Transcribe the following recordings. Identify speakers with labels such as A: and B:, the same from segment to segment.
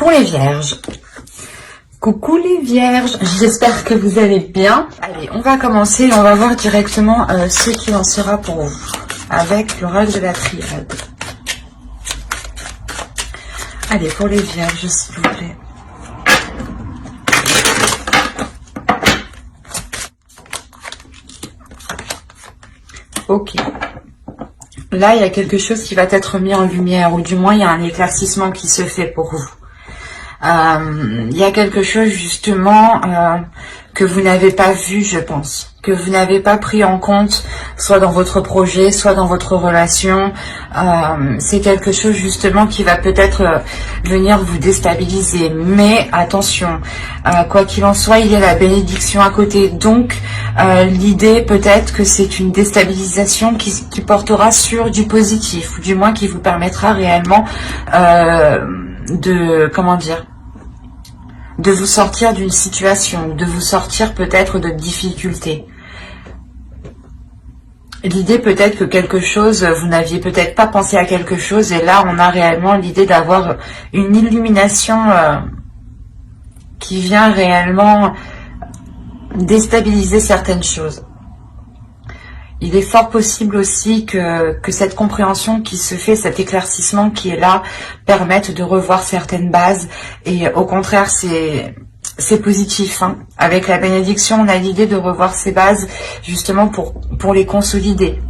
A: pour les vierges. Coucou les vierges, j'espère que vous allez bien. Allez, on va commencer et on va voir directement ce qu'il en sera pour vous avec l'oracle de la triade. Allez, pour les vierges, s'il vous plaît. Ok. Là, il y a quelque chose qui va être mis en lumière, ou du moins, il y a un éclaircissement qui se fait pour vous. Il y a quelque chose, justement, que vous n'avez pas vu, je pense. Que vous n'avez pas pris en compte, soit dans votre projet, soit dans votre relation. C'est quelque chose, justement, qui va peut-être venir vous déstabiliser. Mais, attention, quoi qu'il en soit, il y a la bénédiction à côté. Donc, l'idée, peut-être que c'est une déstabilisation qui portera sur du positif. Ou du moins, qui vous permettra réellement de vous sortir d'une situation, de vous sortir peut-être de difficultés. L'idée peut-être que quelque chose, vous n'aviez peut-être pas pensé à quelque chose, et là on a réellement l'idée d'avoir une illumination qui vient réellement déstabiliser certaines choses. Il est fort possible aussi que cette compréhension qui se fait, cet éclaircissement qui est là, permette de revoir certaines bases. Et au contraire, c'est positif. Hein. Avec la bénédiction, on a l'idée de revoir ces bases justement pour les consolider.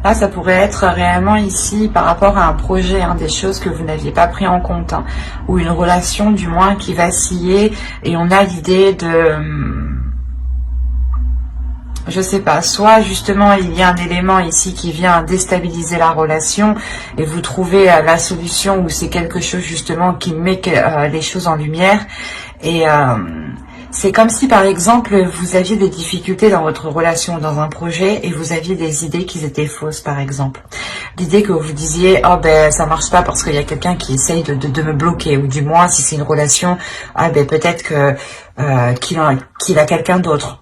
A: Là, ça pourrait être réellement ici par rapport à un projet, hein, des choses que vous n'aviez pas pris en compte, hein, ou une relation du moins qui vacillait, et on a l'idée de, je sais pas, soit justement il y a un élément ici qui vient déstabiliser la relation, et vous trouvez la solution, ou c'est quelque chose justement qui met les choses en lumière, et c'est comme si, par exemple, vous aviez des difficultés dans votre relation, dans un projet, et vous aviez des idées qui étaient fausses, par exemple. L'idée que vous disiez, oh ben ça marche pas parce qu'il y a quelqu'un qui essaye de me bloquer, ou du moins, si c'est une relation, ah ben peut-être que qu'il a quelqu'un d'autre.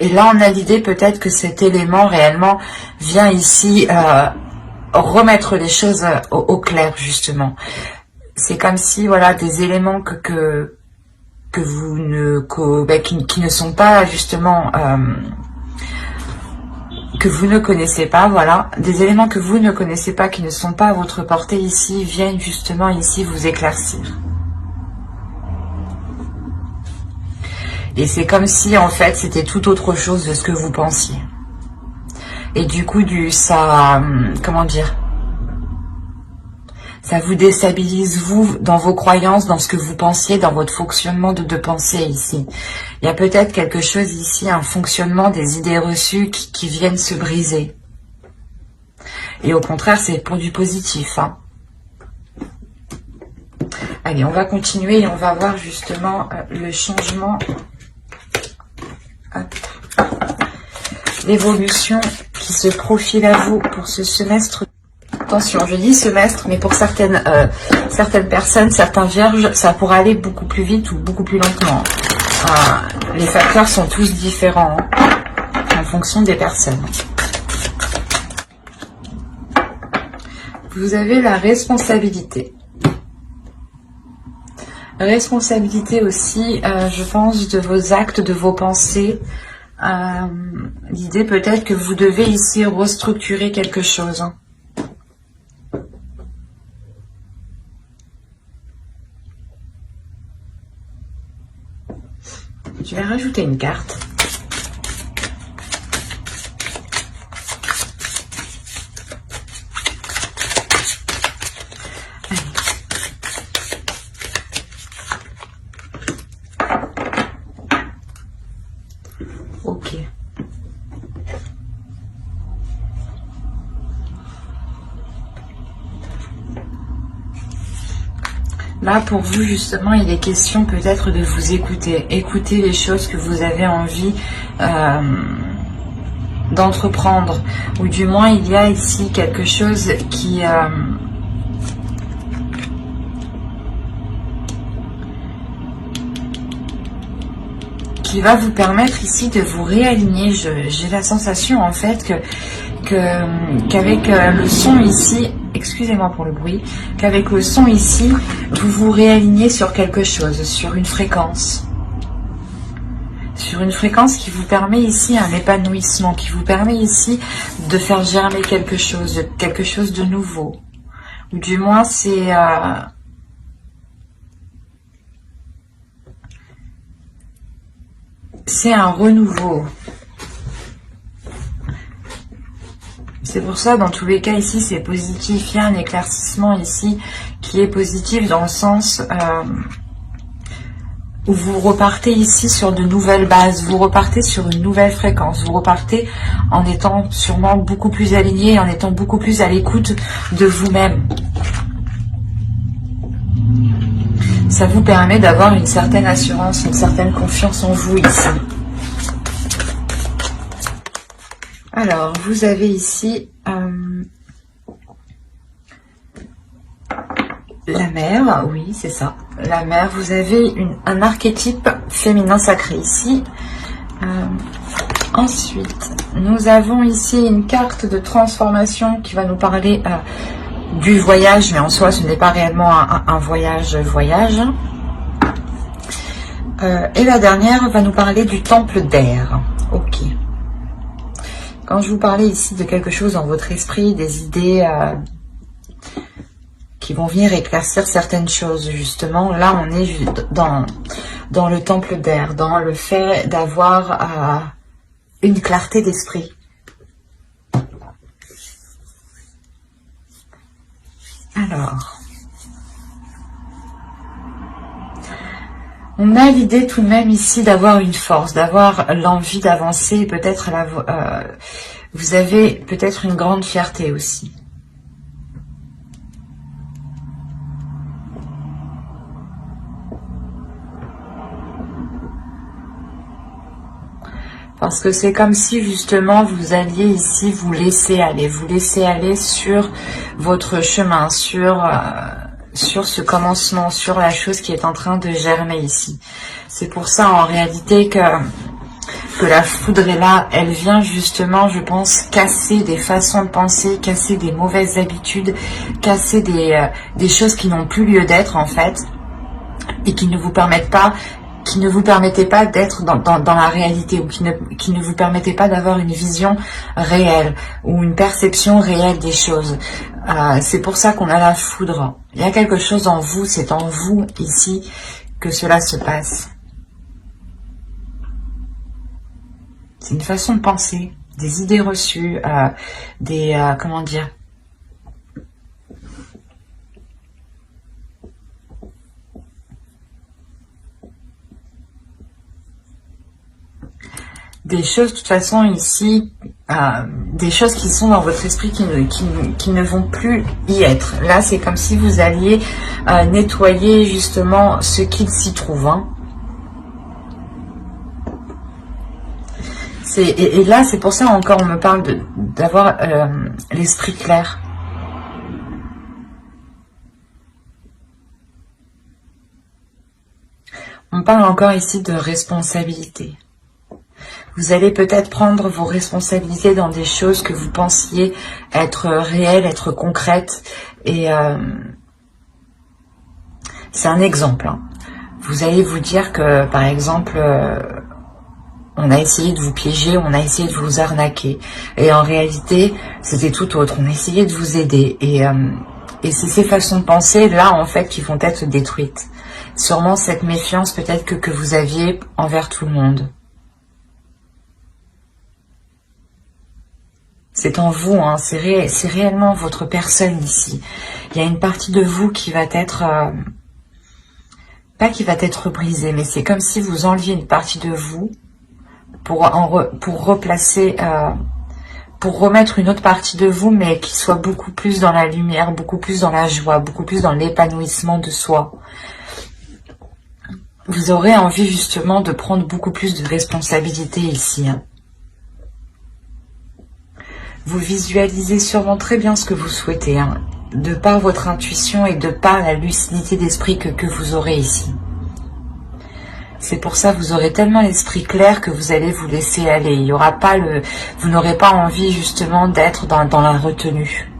A: Et là, on a l'idée peut-être que cet élément réellement vient ici remettre les choses au clair, justement. C'est comme si, voilà, des éléments qui ne sont pas justement que vous ne connaissez pas, voilà, des éléments que vous ne connaissez pas, qui ne sont pas à votre portée ici, viennent justement ici vous éclaircir. Et c'est comme si en fait c'était tout autre chose de ce que vous pensiez. Et du coup comment dire, ça vous déstabilise, vous, dans vos croyances, dans ce que vous pensiez, dans votre fonctionnement de pensée ici. Il y a peut-être quelque chose ici, un fonctionnement des idées reçues qui viennent se briser. Et au contraire, c'est pour du positif. Hein. Allez, on va continuer et on va voir justement le changement, l'évolution qui se profile à vous pour ce semestre. Attention, je dis semestre, mais pour certaines personnes, certains vierges, ça pourra aller beaucoup plus vite ou beaucoup plus lentement. Les facteurs sont tous différents, hein, en fonction des personnes. Vous avez la responsabilité. Responsabilité aussi, je pense, de vos actes, de vos pensées. L'idée peut-être que vous devez ici restructurer quelque chose. Hein. Je vais rajouter une carte. Allez. Ok. Là, pour vous, justement, il est question peut-être de vous écouter. Écouter les choses que vous avez envie d'entreprendre. Ou du moins, il y a ici quelque chose qui va vous permettre ici de vous réaligner. J'ai la sensation, en fait, qu'avec le son ici, excusez-moi pour le bruit, qu'avec le son ici, vous vous réalignez sur quelque chose, sur une fréquence. Sur une fréquence qui vous permet ici un épanouissement, qui vous permet ici de faire germer quelque chose de nouveau. Ou du moins, c'est un renouveau. C'est pour ça, dans tous les cas, ici, c'est positif. Il y a un éclaircissement ici qui est positif dans le sens où vous repartez ici sur de nouvelles bases, vous repartez sur une nouvelle fréquence, vous repartez en étant sûrement beaucoup plus aligné, en étant beaucoup plus à l'écoute de vous-même. Ça vous permet d'avoir une certaine assurance, une certaine confiance en vous ici. Alors, vous avez ici la mer, oui, c'est ça, la mer. Vous avez un archétype féminin sacré ici. Ensuite, nous avons ici une carte de transformation qui va nous parler du voyage, mais en soi, ce n'est pas réellement un voyage. Et la dernière va nous parler du temple d'air. Ok. Quand je vous parlais ici de quelque chose dans votre esprit, des idées qui vont venir éclaircir certaines choses, justement, là on est dans le temple d'air, dans le fait d'avoir une clarté d'esprit. Alors, on a l'idée tout de même ici d'avoir une force, d'avoir l'envie d'avancer, peut-être vous avez peut-être une grande fierté aussi. Parce que c'est comme si justement vous alliez ici vous laisser aller sur votre chemin, sur ce commencement, sur la chose qui est en train de germer ici. C'est pour ça en réalité que la foudre est là, elle vient justement, je pense, casser des façons de penser, casser des mauvaises habitudes, casser des choses qui n'ont plus lieu d'être en fait, et qui ne vous permettaient pas d'être dans la réalité, ou qui ne vous permettaient pas d'avoir une vision réelle ou une perception réelle des choses. C'est pour ça qu'on a la foudre. Il y a quelque chose en vous, c'est en vous ici que cela se passe. C'est une façon de penser, des idées reçues, comment dire, des choses, de toute façon, ici, des choses qui sont dans votre esprit qui ne vont plus y être. Là, c'est comme si vous alliez nettoyer, justement, ce qu'il s'y trouve. Hein. Et là, c'est pour ça, encore, on me parle d'avoir l'esprit clair. On parle encore ici de responsabilité. Vous allez peut-être prendre vos responsabilités dans des choses que vous pensiez être réelles, être concrètes. Et c'est un exemple. Hein. Vous allez vous dire que, par exemple, on a essayé de vous piéger, on a essayé de vous arnaquer. Et en réalité, c'était tout autre. On a essayé de vous aider. Et c'est ces façons de penser, là, en fait, qui vont être détruites. Sûrement cette méfiance, peut-être, que vous aviez envers tout le monde. C'est en vous, hein, c'est réellement votre personne ici. Il y a une partie de vous qui va être, pas qui va être brisée, mais c'est comme si vous enleviez une partie de vous pour replacer, pour remettre une autre partie de vous, mais qui soit beaucoup plus dans la lumière, beaucoup plus dans la joie, beaucoup plus dans l'épanouissement de soi. Vous aurez envie justement de prendre beaucoup plus de responsabilités ici, hein. Vous visualisez sûrement très bien ce que vous souhaitez, hein, de par votre intuition et de par la lucidité d'esprit que vous aurez ici. C'est pour ça que vous aurez tellement l'esprit clair que vous allez vous laisser aller. Il y aura pas vous n'aurez pas envie justement d'être dans la retenue.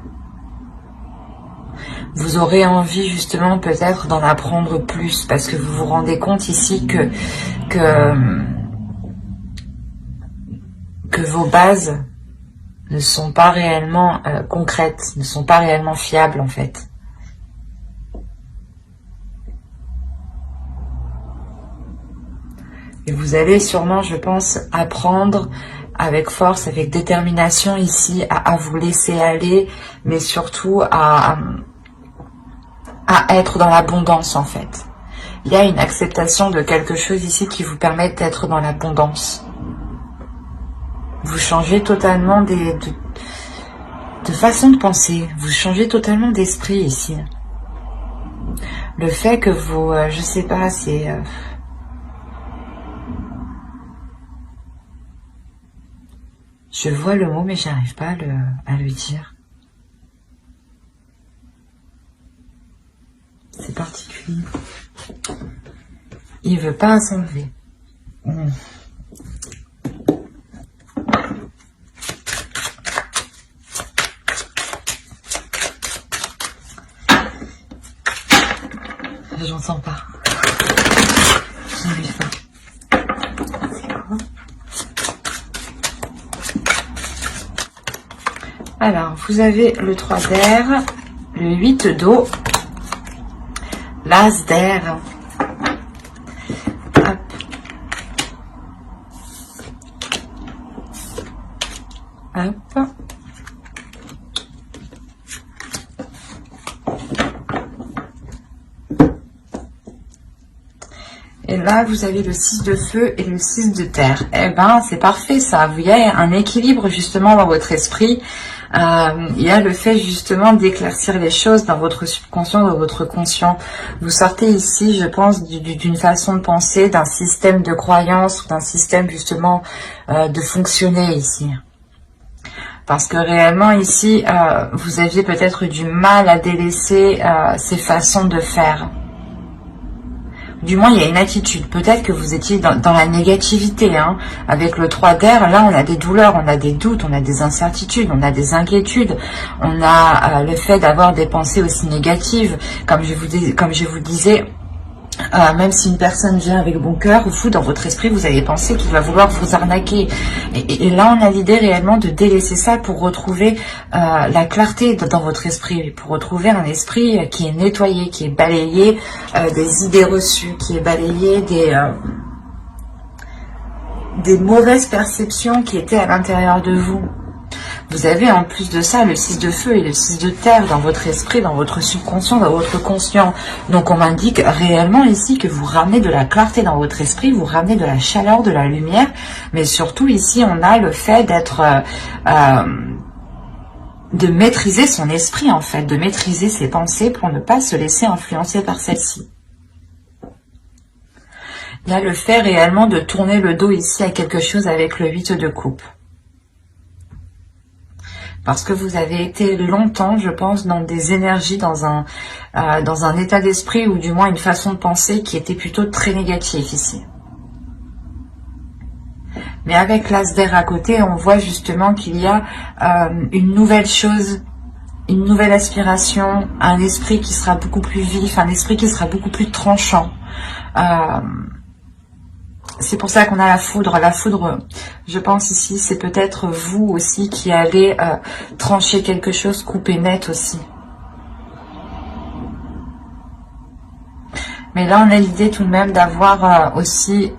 A: Vous aurez envie justement peut-être d'en apprendre plus parce que vous vous rendez compte ici que vos bases ne sont pas réellement concrètes, ne sont pas réellement fiables en fait. Et vous allez sûrement, je pense, apprendre avec force, avec détermination ici à vous laisser aller, mais surtout à être dans l'abondance en fait. Il y a une acceptation de quelque chose ici qui vous permet d'être dans l'abondance. Vous changez totalement de façon de penser, vous changez totalement d'esprit ici. Le fait que vous, je sais pas, c'est... je vois le mot mais j'arrive pas à le dire. C'est particulier. Il veut pas s'enlever. J'entends pas. J'arrive pas. C'est quoi? Alors, vous avez le 3 d'air, le 8 d'eau, l'as d'air. Hop. Hop. Et là, vous avez le 6 de feu et le 6 de terre. Eh ben, c'est parfait ça. Vous voyez, un équilibre justement dans votre esprit. Il y a le fait justement d'éclaircir les choses dans votre subconscient, dans votre conscient. Vous sortez ici, je pense, d'une façon de penser, d'un système de croyance, d'un système justement de fonctionner ici. Parce que réellement ici, vous aviez peut-être du mal à délaisser ces façons de faire. Du moins, il y a une attitude. Peut-être que vous étiez dans la négativité. Hein. Avec le 3 d'air, là, on a des douleurs, on a des doutes, on a des incertitudes, on a des inquiétudes. On a le fait d'avoir des pensées aussi négatives. Comme je vous disais, même si une personne vient avec bon cœur, vous, dans votre esprit, vous allez penser qu'il va vouloir vous arnaquer. Et là, on a l'idée réellement de délaisser ça pour retrouver la clarté dans votre esprit, pour retrouver un esprit qui est nettoyé, qui est balayé des idées reçues, qui est balayé des mauvaises perceptions qui étaient à l'intérieur de vous. Vous avez en plus de ça le 6 de feu et le 6 de terre dans votre esprit, dans votre subconscient, dans votre conscient. Donc on m'indique réellement ici que vous ramenez de la clarté dans votre esprit, vous ramenez de la chaleur, de la lumière. Mais surtout ici on a le fait d'être... de maîtriser son esprit en fait, de maîtriser ses pensées pour ne pas se laisser influencer par celles-ci. Il y a le fait réellement de tourner le dos ici à quelque chose avec le 8 de coupe. Parce que vous avez été longtemps, je pense, dans des énergies, dans un état d'esprit ou du moins une façon de penser qui était plutôt très négative ici. Mais avec l'as d'air à côté, on voit justement qu'il y a une nouvelle chose, une nouvelle aspiration, un esprit qui sera beaucoup plus vif, un esprit qui sera beaucoup plus tranchant. C'est pour ça qu'on a la foudre. La foudre, je pense ici, c'est peut-être vous aussi qui allez trancher quelque chose, couper net aussi. Mais là, on a l'idée tout de même d'avoir aussi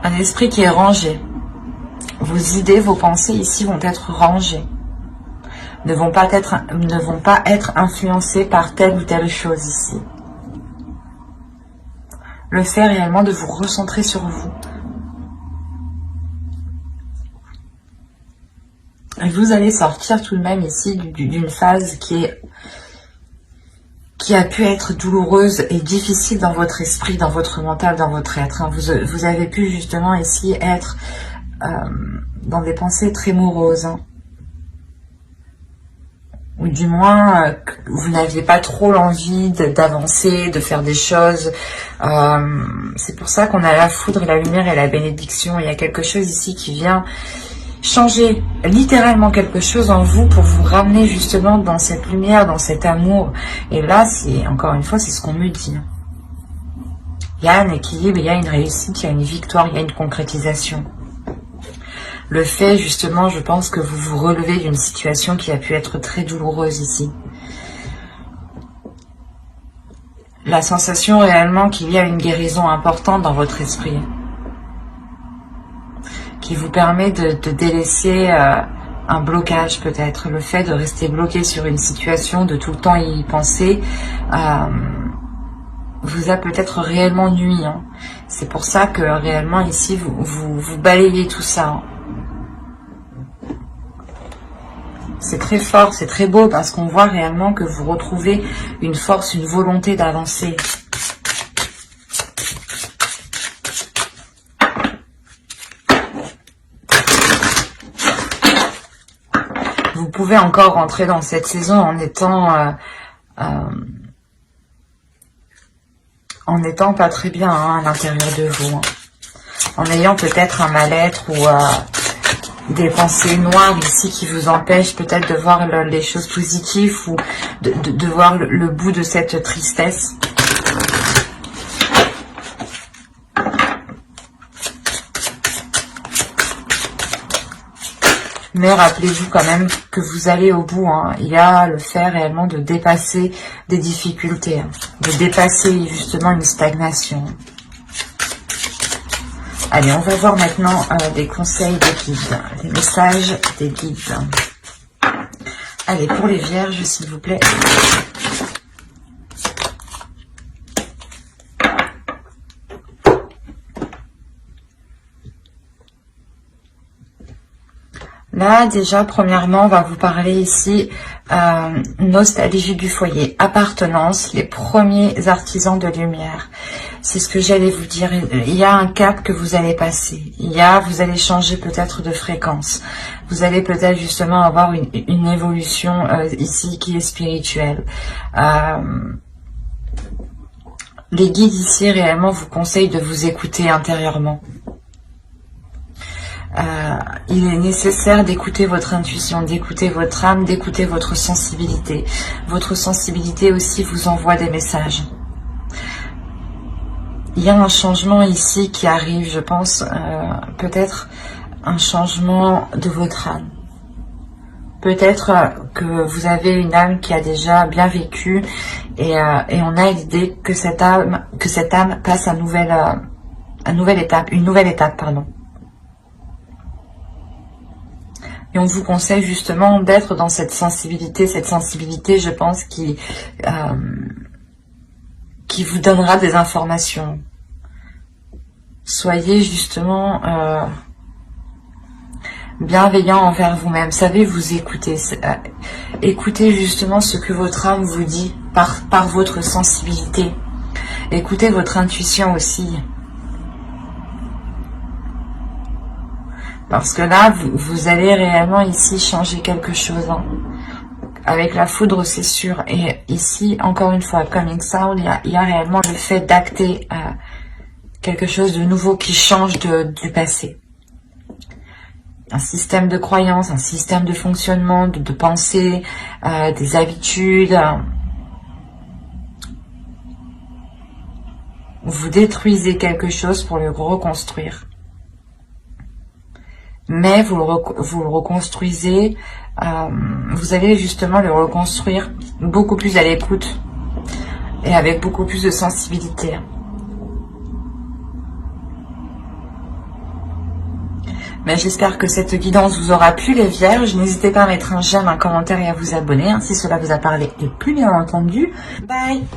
A: un esprit qui est rangé. Vos idées, vos pensées ici vont être rangées. Ne vont pas être influencées par telle ou telle chose ici. Le fait réellement de vous recentrer sur vous. Et vous allez sortir tout de même ici d'une phase qui a pu être douloureuse et difficile dans votre esprit, dans votre mental, dans votre être. Vous avez pu justement ici être dans des pensées très moroses. ou du moins que vous n'aviez pas trop l'envie d'avancer, de faire des choses. C'est pour ça qu'on a la foudre, la lumière et la bénédiction. Il y a quelque chose ici qui vient changer littéralement quelque chose en vous pour vous ramener justement dans cette lumière, dans cet amour. Et là, c'est encore une fois, c'est ce qu'on me dit. Il y a un équilibre, il y a une réussite, il y a une victoire, il y a une concrétisation. Le fait, justement, je pense que vous vous relevez d'une situation qui a pu être très douloureuse ici. La sensation réellement qu'il y a une guérison importante dans votre esprit, qui vous permet de délaisser un blocage peut-être. Le fait de rester bloqué sur une situation, de tout le temps y penser, vous a peut-être réellement nui. Hein. C'est pour ça que réellement ici, vous balayez tout ça. Hein. C'est très fort, c'est très beau parce qu'on voit réellement que vous retrouvez une force, une volonté d'avancer. Vous pouvez encore rentrer dans cette saison en étant pas très bien hein, à l'intérieur de vous. Hein. En ayant peut-être un mal-être ou des pensées noires ici qui vous empêchent peut-être de voir les choses positives ou de voir le bout de cette tristesse. Mais rappelez-vous quand même que vous allez au bout. Hein. Il y a le fait réellement de dépasser des difficultés, hein. De dépasser justement une stagnation. Allez, on va voir maintenant des conseils des guides, les messages des guides. Allez, pour les vierges, s'il vous plaît. Là, déjà, premièrement, on va vous parler ici nostalgie du foyer, appartenance, les premiers artisans de lumière. C'est ce que j'allais vous dire. Il y a un cap que vous allez passer. Vous allez changer peut-être de fréquence. Vous allez peut-être justement avoir une évolution ici qui est spirituelle. Les guides ici réellement vous conseillent de vous écouter intérieurement. Il est nécessaire d'écouter votre intuition, d'écouter votre âme, d'écouter votre sensibilité. Votre sensibilité aussi vous envoie des messages. Il y a un changement ici qui arrive, je pense, peut-être un changement de votre âme. Peut-être que vous avez une âme qui a déjà bien vécu et on a l'idée que cette âme passe à une nouvelle étape, pardon. Et on vous conseille justement d'être dans cette sensibilité, je pense, qui vous donnera des informations. Soyez justement bienveillant envers vous-même. Savez vous écouter. Écoutez justement ce que votre âme vous dit par votre sensibilité. Écoutez votre intuition aussi. Parce que là, vous allez réellement ici changer quelque chose. Hein. Avec la foudre, c'est sûr. Et ici, encore une fois, coming sound, il y a réellement le fait d'acter quelque chose de nouveau qui change du passé. Un système de croyance, un système de fonctionnement, de pensée, des habitudes. Vous détruisez quelque chose pour le reconstruire. Mais vous le reconstruisez, vous allez justement le reconstruire beaucoup plus à l'écoute et avec beaucoup plus de sensibilité. Mais j'espère que cette guidance vous aura plu les vierges. N'hésitez pas à mettre un j'aime, un commentaire et à vous abonner si cela vous a parlé et plus bien entendu. Bye!